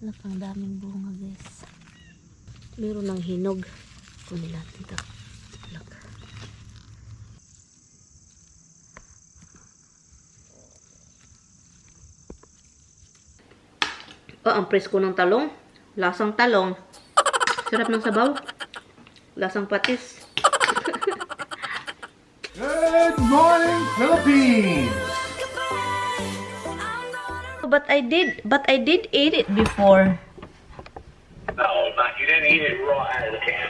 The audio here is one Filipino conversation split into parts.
Look, ang daming bunga, guys. Meron ng hinog. Kunin natin ito. Look. Oh, ang presko ng talong. Lasang talong. Sarap ng sabaw. Lasang patis. Good morning, Philippines! But I did eat it before. No, you didn't eat it raw out of the can.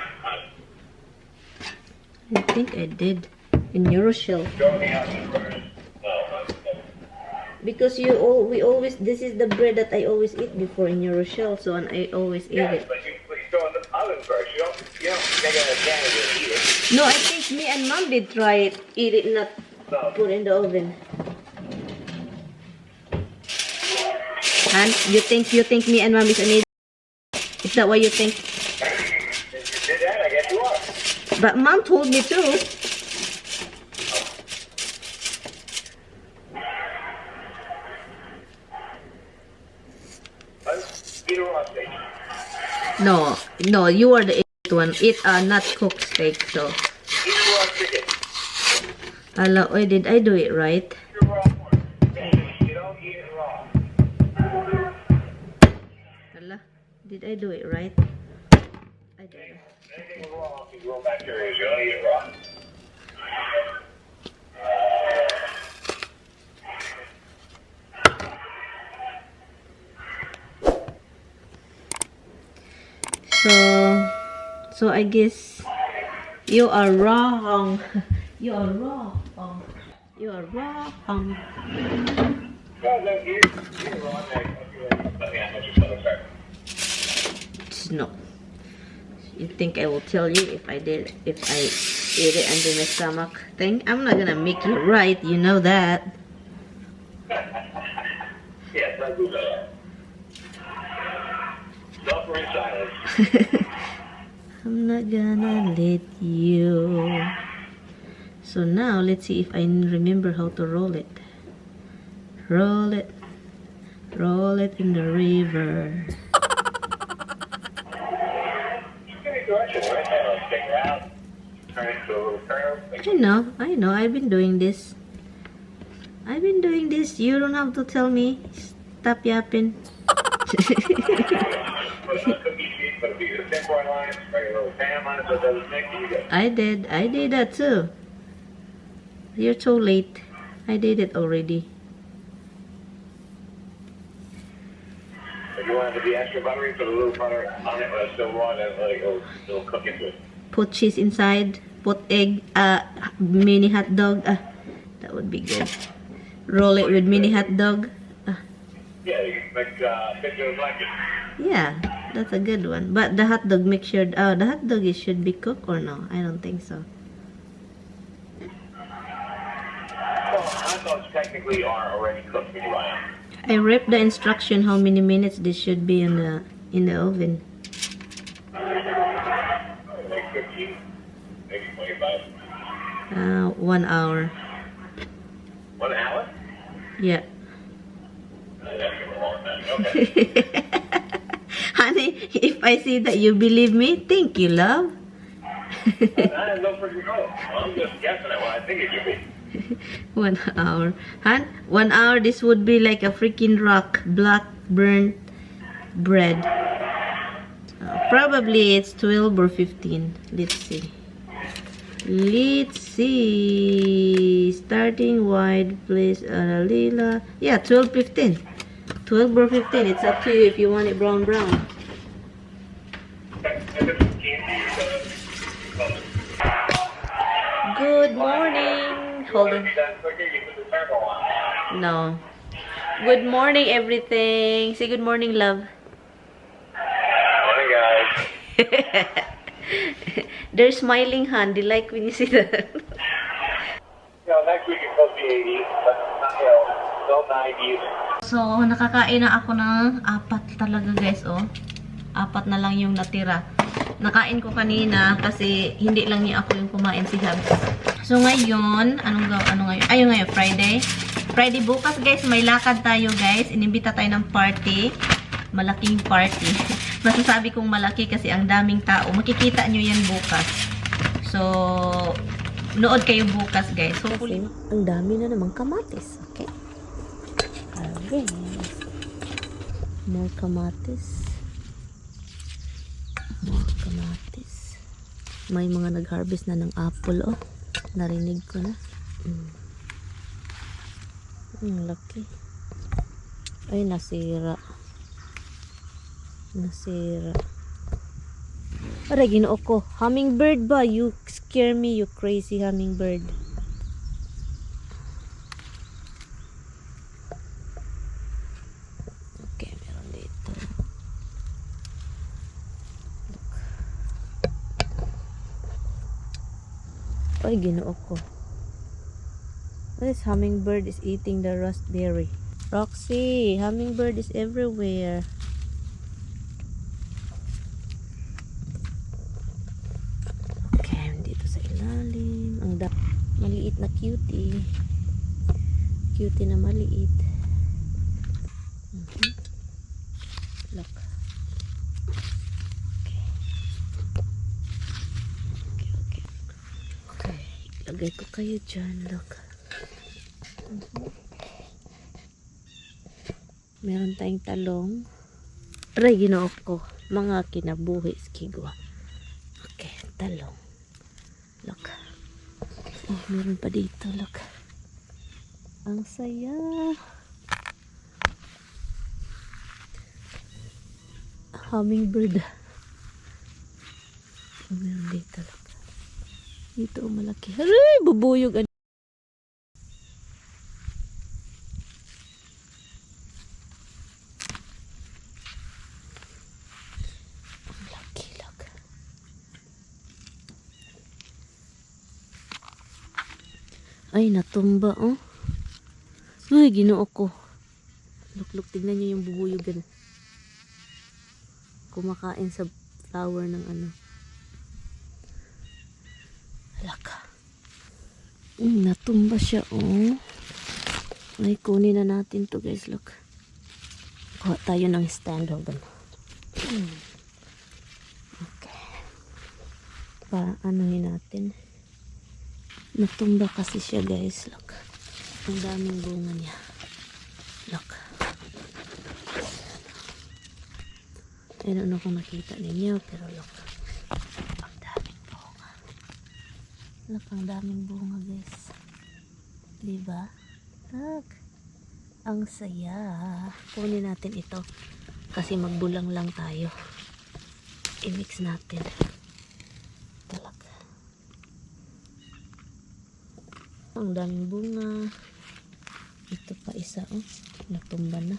I think I did in Euroshell. Throw me out first. No. Because we always, this is the bread that I always eat before in Euroshell, so and I always eat Yes, it. but you throw it in the oven first. You don't take it in the can and just eat it. No, I think me and Mom did try it, eat it, not No. put in the oven. And you think me and Mom is an idiot? Is that what you think? If you did that, I guess you are. But Mom told me to. Eat a raw steak. No, you are the idiot one. Eat a not cooked steak, so. Eat a raw chicken. Ala, oy, did I do it right? Eat a raw pork. You don't eat it raw. Ala, did I do it right? I did. Anything raw can grow bacteria. You don't eat it raw. So I guess you are wrong. You are wrong. You are wrong. No, eat it raw. Let me ask you something. No. You think I will tell you if I ate it under my stomach thing? I'm not gonna make you right. You know that. Yes, I do that. Suffer in silence. I'm not gonna let you. So now let's see if I remember how to roll it. Roll it. Roll it in the river. Direction, right there. Stick around. Turn it to a little curve. I know. I've been doing this. You don't have to tell me. Stop yapping. Put a cookie sheet, put a piece of tinfoil on it, spray a little Pam on it so it doesn't mix, and you go. I did that too. You're too late. I did it already. If you want it to be extra buttery, put a little butter on it when it's still raw, and then let it go, it'll cook into it. Put cheese inside. Put egg. Mini hot dog. That would be good. Roll it with mini hot dog. Yeah, you can make pictures like it. Yeah, that's a good one. But the hot dog, make sure. The hot dog should be cooked or no? I don't think so. Well, hot dogs technically are already cooked when you buy them. I read the instruction how many minutes this should be in the oven. Like 15, maybe 25. 1 hour. 1 hour? Yeah. That's a long time. Okay. Honey, if I see that you believe me, thank you, love. I have no freaking clue. I'm just guessing at what I think it should be. 1 hour. Hun, 1 hour, this would be like a freaking rock. Black burnt bread. Probably it's 12 or 15. Let's see. Let's see. Starting wide, place lila. Yeah, 12, 15. 12 or 15. It's up to you if you want it brown. Good morning. Hold on. No. Good morning, everything. Say good morning, love. Morning, guys. They're smiling, Han. They like when you see that. Next week it's supposed to be 80, but no 90s. So, nakakain na ako ng 4 talaga, guys, oh. 4 na lang yung natira. Nakain ko kanina kasi hindi lang niya ako yung kumain, si Hab. So, ngayon, ano ngayon? Ayun ngayon, Friday. Friday bukas, guys, may lakad tayo, guys. Inimbita tayo ng party. malaking party. Masasabi kong malaki kasi ang daming tao. Makikita nyo yan bukas. So, nood kayo bukas, guys. Hopefully, ang dami na namang kamatis. Okay. Alright. More kamatis. More kamatis. May mga nag-harvest na ng apple, oh. Narinig ko na. Laki. Ay, nasira. Nasira. Aray, ginoo ko. Hummingbird ba? You scare me, you crazy hummingbird. Okay, meron dito. Look. Ay, ginoo ko. This hummingbird is eating the raspberry. Roxy, hummingbird is everywhere. Okay, dito sa ilalim. Ang maliit na cutie. Cutie na maliit. Look. Okay. Ilagay ko kayo dyan. Look. Meron tayong talong. Aray, ginoo ko. Mga kinabuhi. Skigwa. Okay, talong. Look. Oh, meron pa dito. Look. Ang saya. Hummingbird. Oh, meron dito. Look. Dito, malaki. Aray, bubuyog. Ay, natumba, oh. Uy, ginoo ko. Look, tignan nyo yung bubuyugan. Kumakain sa flower ng ano. Alaka. Natumba siya, oh. Ay, kunin na natin to, guys. Look. Kuha tayo ng stand. Hold on. Okay. Anuhin natin. Natumba kasi siya, guys. Look. Ang daming bunga niya. Look. I don't know kung nakita ninyo, pero look. Ang daming bunga. Look, ang daming bunga, guys. Diba? Look. Ang saya. Kunin natin ito. Kasi magbulang lang tayo. I-mix natin. Talaga. Ang daming bunga. Ito pa isa, oh. Natumba na.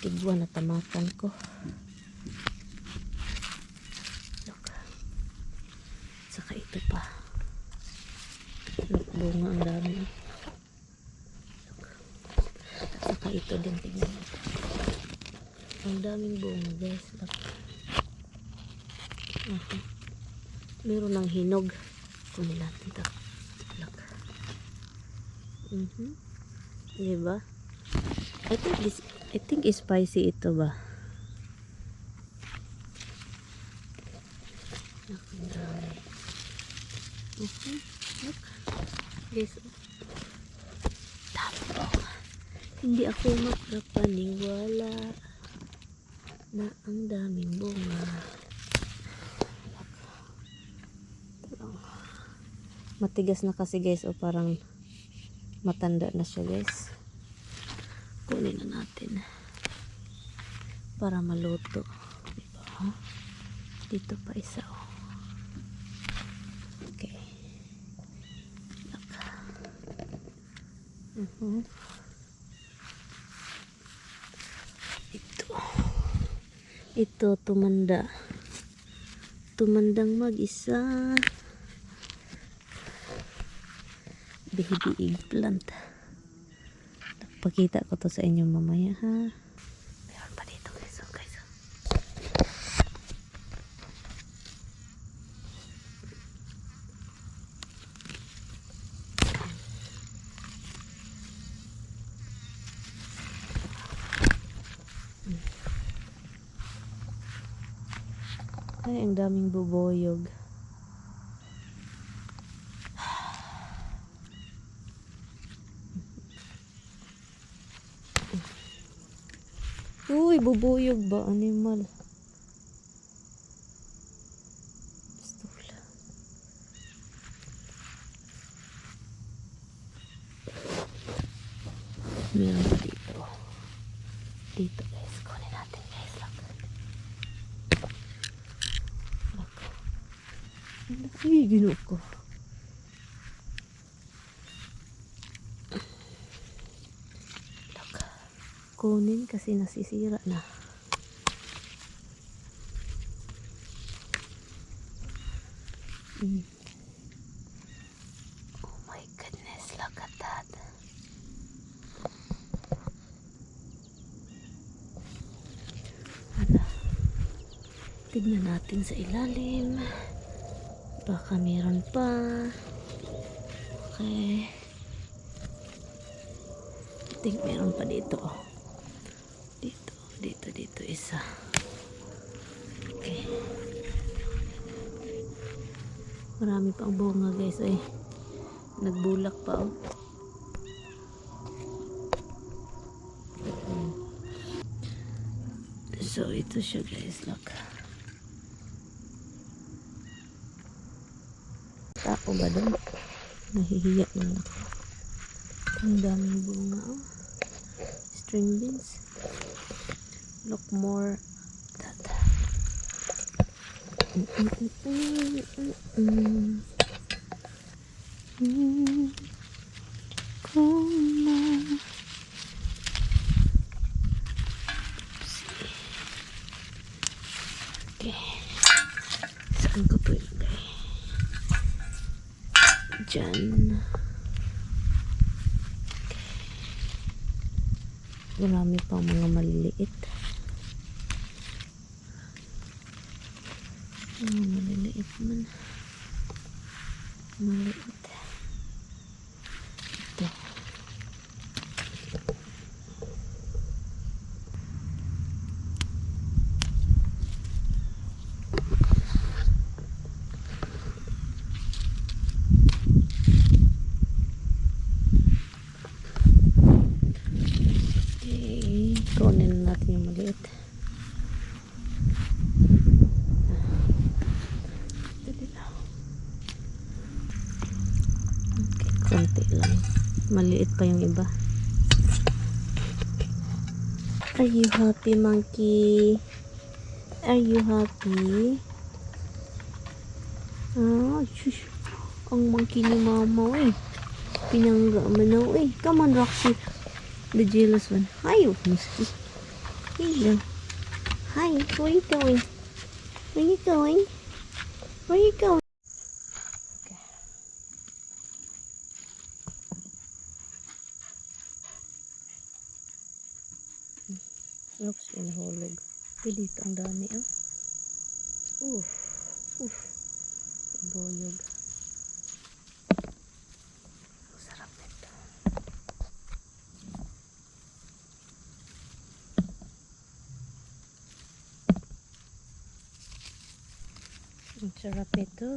Tigwa na tamatan ko. Look. Saka ito pa. Look, bunga ang dami. Look. Saka ito din, tignan mo. Ang daming bunga, guys. Look. Meron ng hinog. Kunin natin ito. Look. Diba? I think spicy ito ba? Look. Look. Guys. Dami. Hindi ako makapaniwala na ang daming bunga. Matigas na kasi, guys, o parang matanda na siya, guys. Kunin na natin para maluto, diba? Dito pa isa, oh. Okay. Look. Ito tumandang mag-isa. Baby eggplant. Pakita ko to sa inyo mamaya, ha. Meron pa dito, guys. Oh, guys. Ay, ang daming bubuyog. Uy, bubuyog ba? Animal. Pistula. Meron pa dito. Dito guys. Kunin natin guys. Look. Look. Ay, ginuot ko. Look. Kunin kasi nasisira na. Oh my goodness, look at that. Ano? Tignan natin sa ilalim. Baka meron pa. Okay. I think meron pa dito. Dito isa. Okay. Marami pang bunga guys ay. Nagbulak pa oh. So ito siya guys, look. Tapo ba doon? Nahihiya naman ako. Ang daming bunga oh. String beans. Look more that. Okay. Saan ko po ilagay? Diyan. Okay. Marami pang mga maliliit. Maliliit man. Maliit. Ito. Okay. Kunin natin yung maliit. Konti lang. Maliit pa yung iba. Are you happy, monkey? Are you happy? Ah, shush. Ang monkey ni mama, eh. Pinangga manaw, eh. Come on, Roxy. The jealous one. Hi, Musky. Hey, hi, where you going? Where you going? Where you going? Oops, inahulog. Dito ang dami ah. Uff. Buyog. Sarap nito. Ang sarap nito.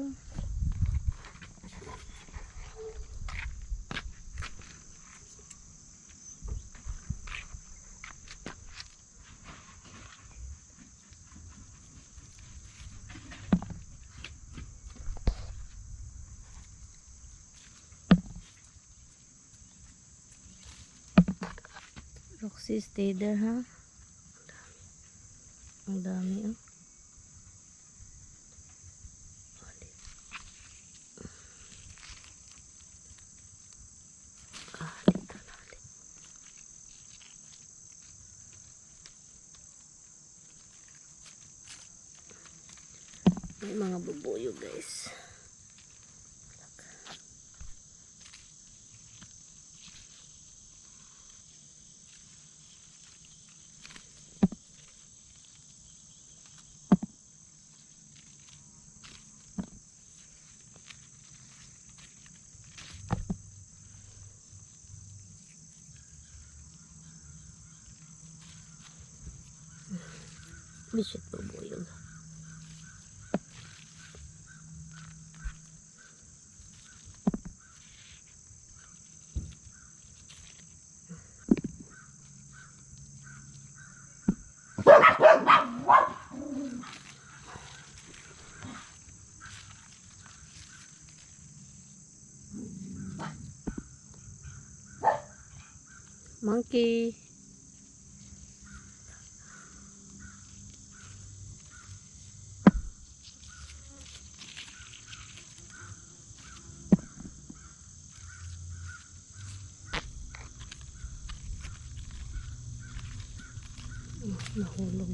Roxy, stay there, ha? Ang dami, oh. Dito na ulit. May mga bubuyo, guys. Bisit bubuyog. monkey. Nahulog.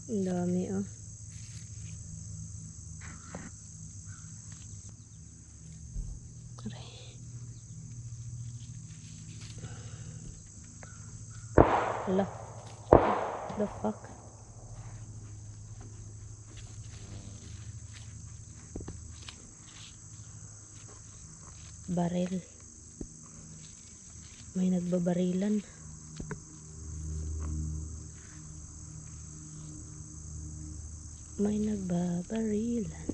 Ang dami, oh. Aray. Hala. The fuck? Baril. May nagbabarilan. May nagbabarilan.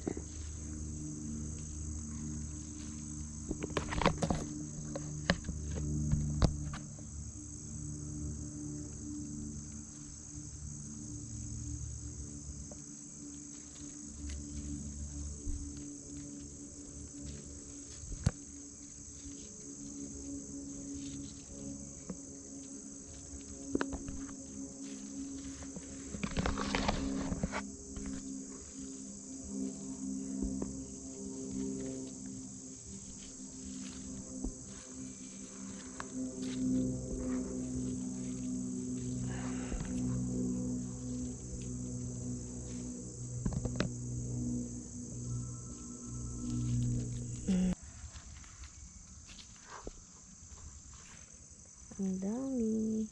Ang dami.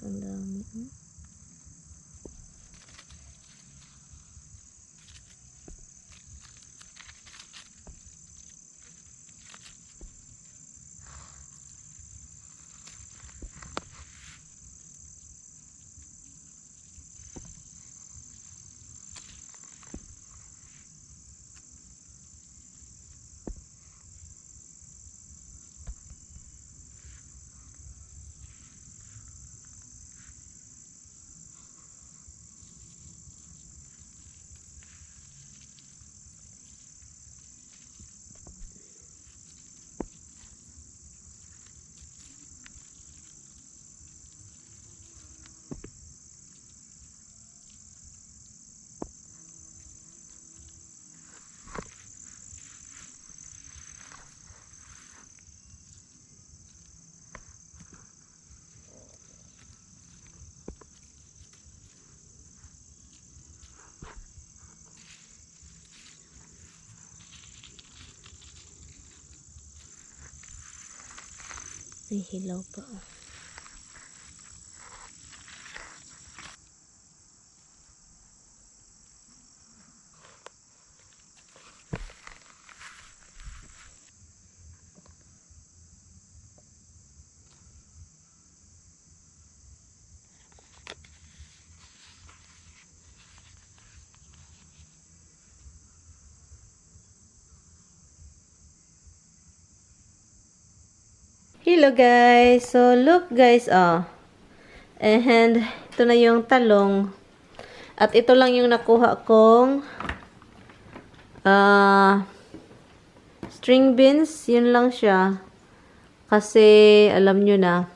Ang dami. May hilaw pa, oh. Hello guys. So look guys, oh. And ito na yung talong. At ito lang yung nakuha kong string beans. Yun lang siya. Kasi alam nyo na,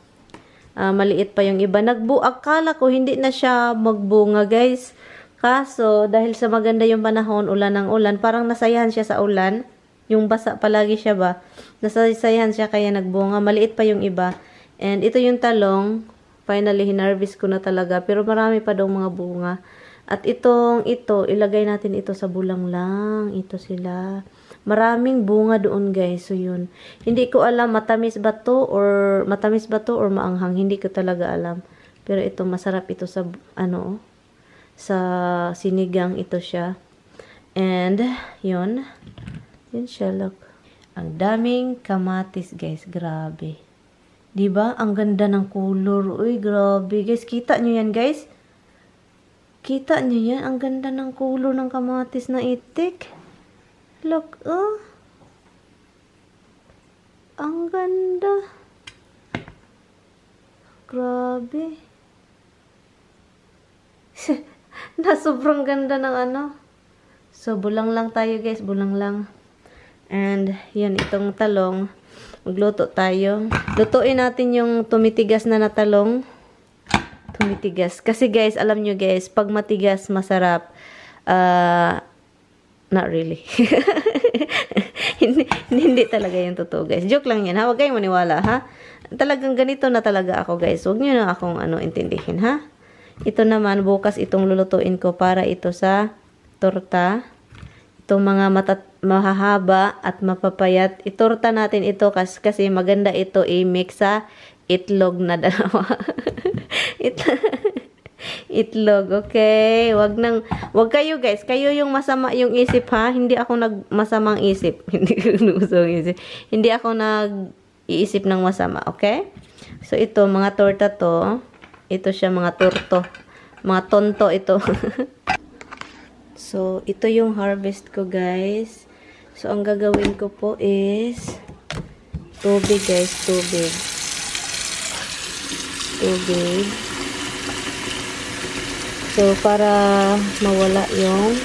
maliit pa yung iba. Akala ko hindi na siya magbunga guys. Kaso, dahil sa maganda yung panahon, ulan ng ulan, parang nasayahan siya sa ulan. Yung basa palagi siya ba? Nasayahan siya kaya nagbunga. Maliit pa yung iba. And ito yung talong. Finally, hinarvest ko na talaga. Pero marami pa daw mga bunga. At ito, ilagay natin ito sa bulanglang. Ito sila. Maraming bunga doon guys. So yun. Hindi ko alam matamis ba to or maanghang. Hindi ko talaga alam. Pero ito masarap ito sa sa sinigang ito siya. And yun. Yun siya look. Ang daming kamatis guys. Grabe. 'Di ba? Ang ganda ng color. Uy, grabe guys. Kita nyo yan guys? Kita nyo yan? Ang ganda ng color ng kamatis na itik. Look, oh. Ang ganda. Grabe. Sobrang ganda ng So, bulang lang tayo guys. Bulang lang. And, yan, itong talong. Magluto tayo. Lutuin natin yung tumitigas na talong. Tumitigas. Kasi guys, alam nyo guys, pag matigas, masarap. Not really. hindi talaga yung totoo, guys. Joke lang yan, ha? Huwag kayong maniwala, ha? Talagang ganito na talaga ako, guys. Huwag nyo na akong intindihin, ha? Ito naman, bukas itong lulutuin ko para ito sa torta. Itong mga mahahaba at mapapayat. Itorta natin ito kasi maganda ito i-mix sa itlog na dalawa. Itlog, okay? Wag kayo guys, kayo yung masama yung isip ha. Hindi ako nagmasamang isip. Hindi ako nag-iisip ng masama, okay? So ito, mga torta to. Ito siya mga torto. Mga tonto ito. So ito yung harvest ko guys. So ang gagawin ko po is tubig guys, tubig. So, para mawala yung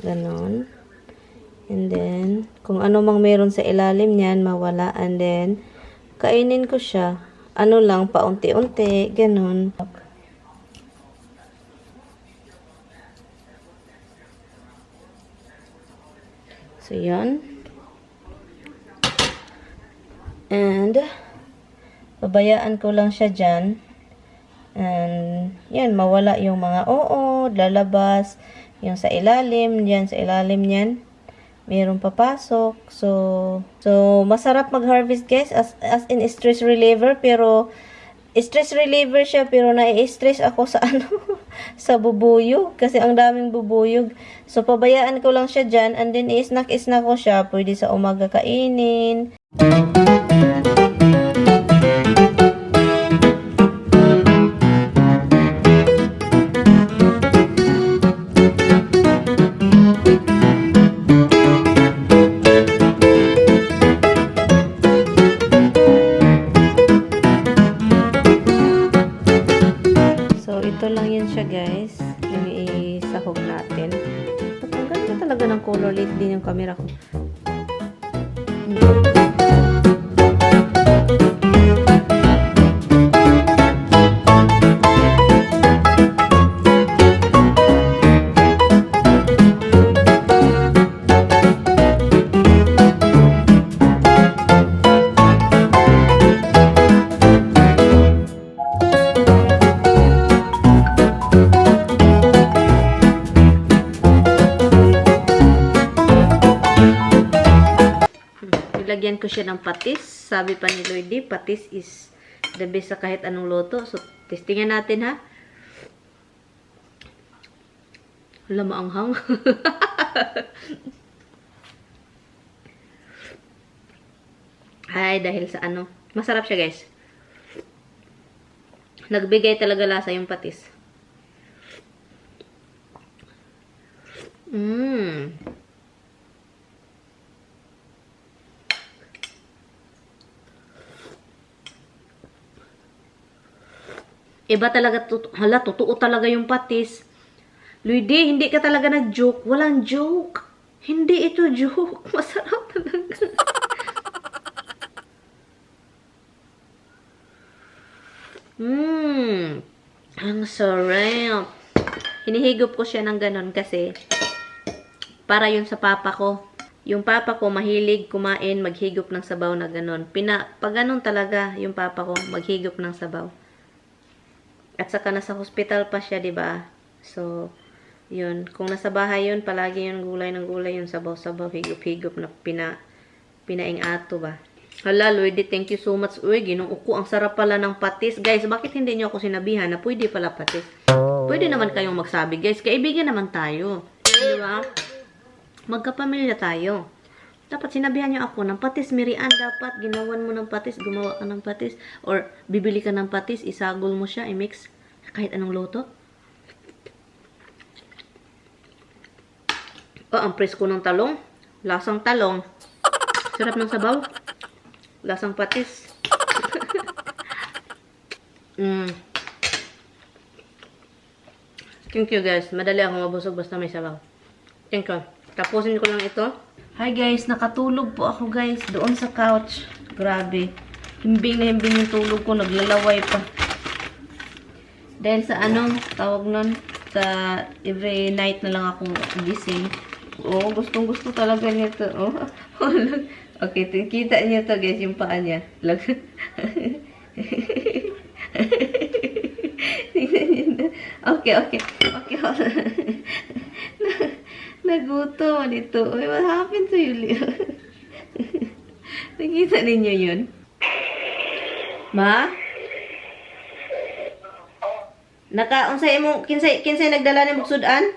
ganon. And then, kung ano mang meron sa ilalim niyan, mawala. And then, kainin ko siya. Lang, paunti-unti, ganon. So, yun. And, babayaan ko lang siya dyan. And, yan, mawala yung mga lalabas. Yung sa ilalim, yan, sa ilalim yan. Mayroong papasok. So, masarap mag-harvest, guys. As in, stress reliever. Pero, stress reliever siya. Pero, nai-stress ako sa sa bubuyog. Kasi, ang daming bubuyog. So, pabayaan ko lang siya dyan. And then, i-snack ko siya. Pwede sa umaga kainin. Ito lang yun siya guys, yung isahog natin. Ang ganda talaga ng color, late din yung camera ko. Lagyan ko siya ng patis. Sabi pa ni Lloydie, patis is the best sa kahit anong luto. So, testingan natin ha. Wala maanghang. Ay, dahil sa masarap siya guys. Nagbigay talaga lasa yung patis. Iba talaga, totoo talaga yung patis. Lloydie, hindi ka talaga nag-joke. Walang joke. Hindi ito joke. Masarap talaga. Ang sarap. hinihigop ko siya ng ganon kasi para yun sa papa ko. Yung papa ko mahilig kumain, maghigop ng sabaw na ganon. Pag ganon talaga yung papa ko, maghigop ng sabaw. At saka nasa hospital pa siya, 'di ba? So, yun. Kung nasa bahay yun, palagi yung gulay ng gulay, yung sabaw-sabaw, higop-higop na pinaing ato ba. Hala, Lloydie, thank you so much. Uy, ginuuko, ang sarap pala ng patis. Guys, bakit hindi nyo ako sinabihan na pwede pala patis? Pwede naman kayong magsabi, guys. Kaibigan naman tayo. Di ba? Magkapamilya tayo. Dapat sinabihan nyo ako ng patis, Mirian. Dapat ginawan mo ng patis, gumawa ka ng patis. Or bibili ka ng patis, isagol mo siya, i-mix. Kahit anong luto. Oh, ang presko ng talong. Lasang talong. Sarap ng sabaw. Lasang patis. Thank you guys. Madali ako mabusog basta may sabaw. Thank you. Tapusin ko lang ito. Hi guys, nakatulog po ako guys. Doon sa couch. Grabe. Himbing na himbing yung tulog ko. Naglalaway pa. Dahil sa anong tawag nun, sa every night na lang akong gising. Oh, gustong-gusto talaga niya to. Oh. Okay, kita niyo to guys, yung paa niya. Okay. Nagutom dito. Uy, what happened to you, Leo? Nakita ninyo yun? Ma? Unsay mo kinsay nagdala ni mugsudan?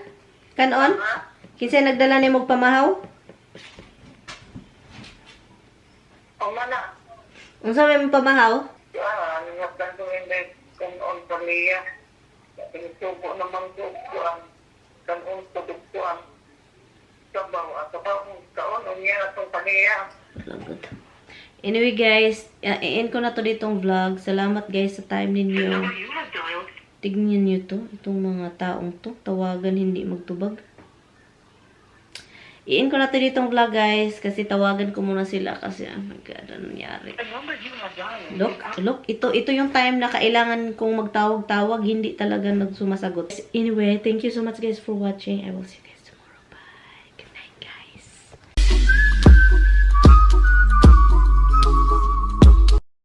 Kanon? Kinsay nagdala ni mog pamahaw? Mana? Unsa may mong pamahaw? Nangyakan ko hindi kanon pamilya. Pinitubo naman ko ang kanon produktuan. Sabaw at sabaw kaon niya atong pamilya. Anyway guys, i-end ko na to ditong vlog. Salamat guys sa time ninyo. Tignan nyo to. Itong mga taong to. Tawagan hindi magtubag. I-end ko na to ditong vlog guys. Kasi tawagan ko muna sila. Kasi oh my god, ano nangyari? Look. Ito yung time na kailangan kong magtawag-tawag. Hindi talaga nagsumasagot. Anyway, thank you so much guys for watching. I will see you guys.